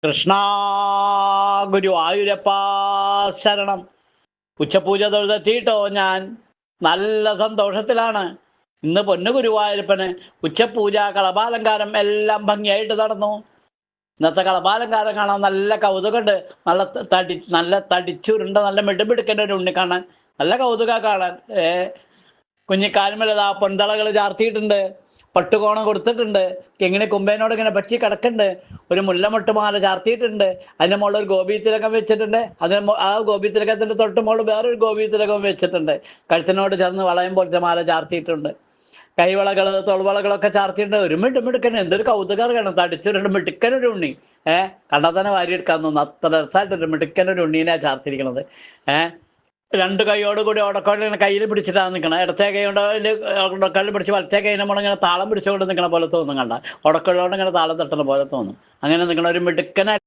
കൃഷ്ണ ഗുരുവായൂരപ്പാ ശരണം. ഉച്ചപൂജ തൊഴുതെത്തിയിട്ടോ ഞാൻ. നല്ല സന്തോഷത്തിലാണ്. ഇന്ന് പൊന്നു ഗുരുവായൂരപ്പന് ഉച്ചപൂജ കളഭാലങ്കാരം എല്ലാം ഭംഗിയായിട്ട് നടന്നു. ഇന്നത്തെ കളഭാലങ്കാരം കാണാൻ നല്ല കൗതുകമുണ്ട്. നല്ല തടിച്ചുരുണ്ട നല്ല മിടുമിടുക്കൻ്റെ ഒരു ഉണ്ണി കാണാൻ നല്ല കൗതുക കാണാൻ. കുഞ്ഞിക്കാൽമേലതാ പൊന്തളകൾ ചാർത്തിയിട്ടുണ്ട്, പട്ടുകോണം കൊടുത്തിട്ടുണ്ട്, എങ്ങനെ കുമ്പേനോട് ഇങ്ങനെ പറ്റി കിടക്കുന്നുണ്ട്. ഒരു മുല്ലമൊട്ടുമാല ചാർത്തിയിട്ടുണ്ട്, അതിൻ്റെ മുകളിൽ ഒരു ഗോപീതിലകം വെച്ചിട്ടുണ്ട്. ആ ഗോപീതിലകത്തിൻ്റെ തൊട്ട് മുകളിൽ വേറൊരു ഗോപീതിലകം വെച്ചിട്ടുണ്ട്. കഴുത്തിനോട് ചേർന്ന് വളയം പോലത്തെ മാല ചാർത്തിയിട്ടുണ്ട്. കൈവളകൾ തോൾവളകളൊക്കെ ചാർത്തിയിട്ടുണ്ട്. ഒരു മിടുമിടുക്കൻ, എന്തൊരു കൗതുകമാണ്. തടിച്ചൊരു മിടുക്കനൊരു ഉണ്ണി. കണ്ടാൽ തന്നെ വാരിയെടുക്കാൻ തോന്നുന്നു, അത്ര രസമായിട്ടൊരു മിടുക്കനൊരു ഉണ്ണീനെ ചാർത്തിരിക്കണത്. രണ്ട് കൈയോടുകൂടി ഓടക്കോലിങ്ങനെ കയ്യിൽ പിടിച്ചിട്ടാണ് നിൽക്കണം. ഇടത്തെ കൈ കൊണ്ട് ഓടക്കോലിൽ പിടിച്ച് വലത്തെ കൈ നമ്മളിങ്ങനെ താളം പിടിച്ചുകൊണ്ട് നിൽക്കണ പോലെ തോന്നും. കണ്ട ഓടക്കോലോണ്ട് ഇങ്ങനെ താളം തട്ടണ പോലെ തോന്നും. അങ്ങനെ നിൽക്കണ ഒരു മിടുക്കനായി